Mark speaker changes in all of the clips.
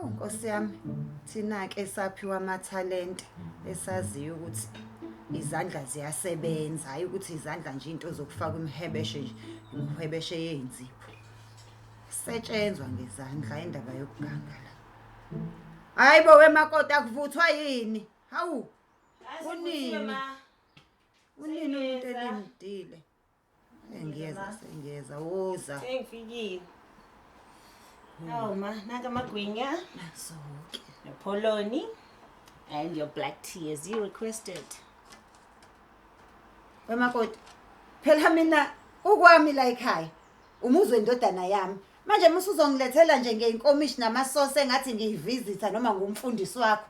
Speaker 1: Nkosi yami, thina-ke esaphiwa amathalente esaziyo ukuthi izandla ziyasebenza, hayi ukuthi izandla nje into zokufaka imihwebeshe nje, imihwebeshe yenzipho. Setshenzwa ngezandla indaba yokuganga la. Hayibo wemakoti akuvuthwa yini? Hawu. Unini umuntu elimdile. Ngiyeza woza.
Speaker 2: Sengifikile. Hawu ma, naka amagwinya.
Speaker 1: Sonke.
Speaker 2: Nepoloni and your black tea as you requested.
Speaker 1: Wemakoti. Phela mina ukwami la ekhaya. Umuzwe indodana yami. Manje musuzongilethela nje ngeinkomishi namasauce engathi ngiyivisitor noma ngumfundisi wakho.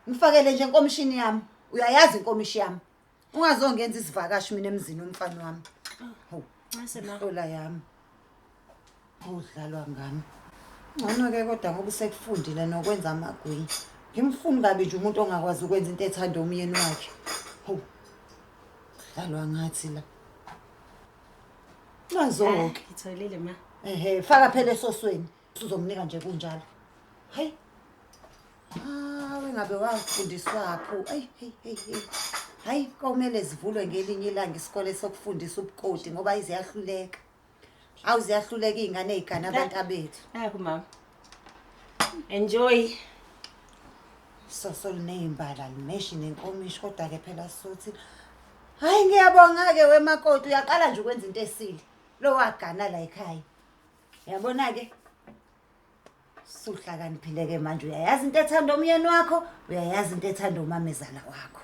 Speaker 1: Ngifakele nje inkomishini yami. Uyayazi inkomishi yami. Ungazongenza isivakashi mina emzini umfana wami. Hawu. Ngasemahola yami. Udlalwa ngami. Ngcono-ke kodwa ngoba usekufundile nokwenza amagwinya. Ngimfuni kabi nje umuntu ongakwazi ukwenza into ethanda umyeni wakhe. Hawu. Dlalwa ngathi la. Nazo-ke.
Speaker 2: Ngitholile ma.
Speaker 1: Faka phela esosweni. Uzomnika nje kunjalo. Hayi. Wengabe wafundiswapho. Hey. Hayi komele zivulwe ngelinye ilanga isikole sokufundisa ubukoti ngoba iziyahluleka. Awuziyahluleka izingane ezigana abantu abethu.
Speaker 2: Hayi mama. Enjoy.
Speaker 1: Soso linezimbala limeshi nenkomishi kodwa ke phela sothi. Hayi ngiyabonga ke wemakoti uyaqala nje ukwenza into esile. Lo wagana la ekhaya. Yabona ke? Suhlakaniphile ke manje uyayazi into ethanda umyeni wakho, uyayazi into ethanda umamezala wakho.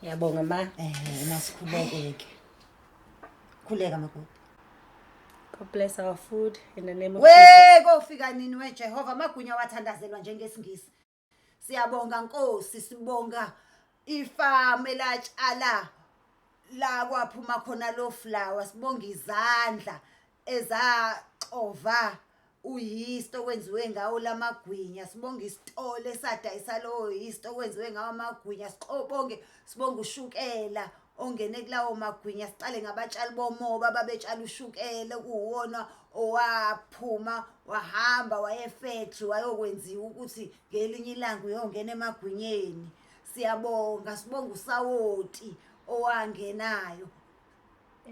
Speaker 2: Ngiyabonga ma.
Speaker 1: Masikhuleke ke. Khuleka makoti.
Speaker 2: God bless our food in the name of
Speaker 1: Jesus. Kofika nini weJehova amagunya wathandazelwa njengesingisi. Siyabonga Nkosi, sibonga ifarm elatshala la kwaphuma khona lo flower, sibonga izandla ezaxova uyisto okwenziwe ngawo lamagwinya, sibonga isitole esadayisa lo yisto okwenziwe ngawo amagwinya, sibonga ushukela ongene kulawo magwinya, sicale ngabatshali bomoba babetshala ushukela kuwona owaphuma wahamba waye factory wayokwenziwa ukuthi ngelinye ilanga uyongena emagwinyeni. Siyabonga, sibonga usawoti owangenayo.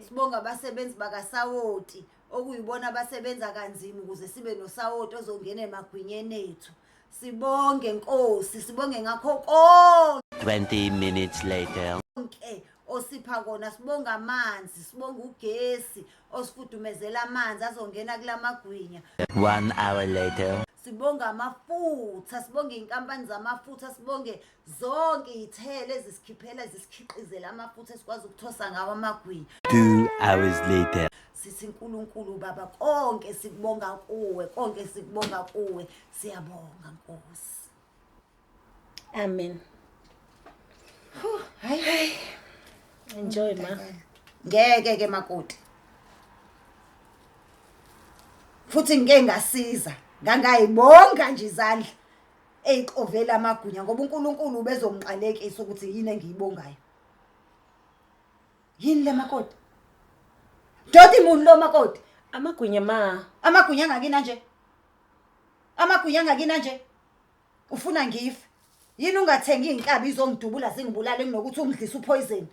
Speaker 1: Sibonga abasebenzi bakasawoti okuyibona abasebenza kanzima ukuze sibe nosawoti ozongena emagwinyeni ethu. Sibonge Nkosi, sibonge ngakho konke.
Speaker 3: 20 minutes later.
Speaker 1: Osipha kona, sibonga amanzi, sibonga ugesi osifudumezela amanzi azongena kulamagwinya.
Speaker 3: 1 hour later.
Speaker 1: Sibonga amafutha, sibonga inkampani zamafutha, sibonge zonke izithelo ezisikhiphela zisikhiqizela amafutha esikwazi ukuthosa ngawo amagwinya.
Speaker 3: 2 hours later.
Speaker 1: Sithi uNkulunkulu Baba konke sikubonga kuwe, konke sikubonga kuwe. Siyabonga Nkosi.
Speaker 2: Amen.
Speaker 1: Hayi.
Speaker 2: Enjoy ma.
Speaker 1: Ngeke ke makoti. Futhi ngeke ngasiza, ngangayibonga nje izandla eziqovela amagunya ngoba uNkulunkulu bezomqalekisa ukuthi yini engiyibongayo. Yini le makoti? Dodi muntu lo makoti.
Speaker 2: Amagwinya ma.
Speaker 1: Amagunya angakina nje. Amagunya angakina nje. Ufuna ngife. Yini ungathengi inkabi izongidubula zingibulale kunokuthi ungidlisa upoison.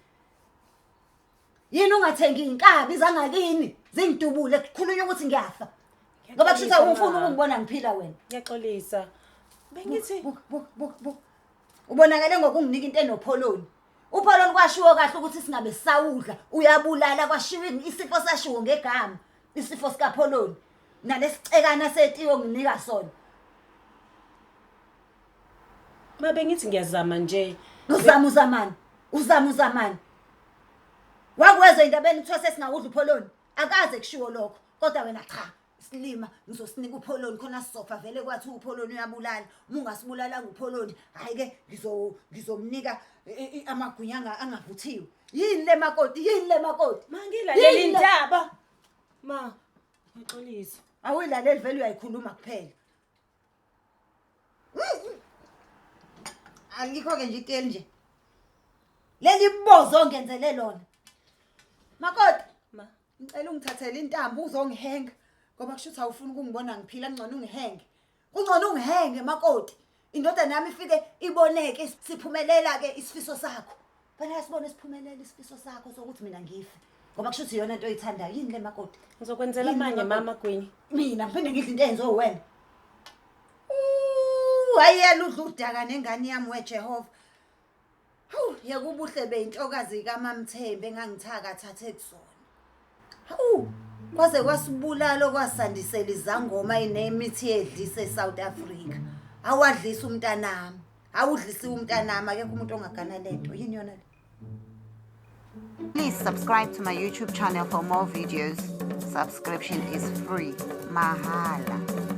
Speaker 1: Yini ungathengi inkabi zangakini zingidubule kukhulunywa ukuthi ngiyafa. Ngoba kushuthi ufuna ukungibona ngiphila wena.
Speaker 2: Ngiyaxolisa. Bengithi
Speaker 1: ubonakale ngokunginika into enopholoni. Upholoni kwashiwo kahle ukuthi singabe sawudla uyabulala kwashiwo isifo sashiwo ngegama. Isifo sika pholoni. Nalesicekana setiwe nginika sona.
Speaker 2: Mabe ngithi ngiyazama nje.
Speaker 1: Uzamani. Wakwezwe indabeni kuthiwa sesingawudla upholoni. Akaze kushiwo lokho. Kodwa wena cha. Silima ngizosinika upholoni khona sisofa vele kwathi upholoni uyabulala. Uma ungasibulala ngupholoni, hayi ke ngizomnika amagunya angavuthiwe. Yini le makoti?
Speaker 2: Mangilaleli indaba. Ma, ngixolisa.
Speaker 1: Awuyilaleli vele uyayikhuluma kuphela. Angikho ke nje iteli nje. Leli bozo ongenzele lona. Makoti,
Speaker 2: Ma,
Speaker 1: ngicela ungithathele intambo uzongihenga ngoba kushuthi awufuni ukungibona ngiphila ngcono ungihenge. Kungcono ungihenge Makoti. Indoda nami ifike iboneke siphumelela ke isifiso sakho. Fanele sibone siphumelela isifiso sakho sokuthi mina ngife. Ngoba kusho ukuthi iyona into oyithandayo yini le Makoti?
Speaker 2: Ngizokwenzela manje mama Gwini.
Speaker 1: Mina ngiphinde ngidle into enzo wena. Hayela udla udaka nengane yami weJehova. Hawu, yakubuhle beyintokazi kaMamthembe engangithaka thathe kusona. Hawu, kwaze kwasibulala kwasandisela izangoma inemithi yedlise eSouth Africa. Awadlisa umntanami. Awudlisiwe umntanami akekho umuntu ongagana lento. Yini yona le?
Speaker 4: Please subscribe to my YouTube channel for more videos. Subscription is free. Mahala.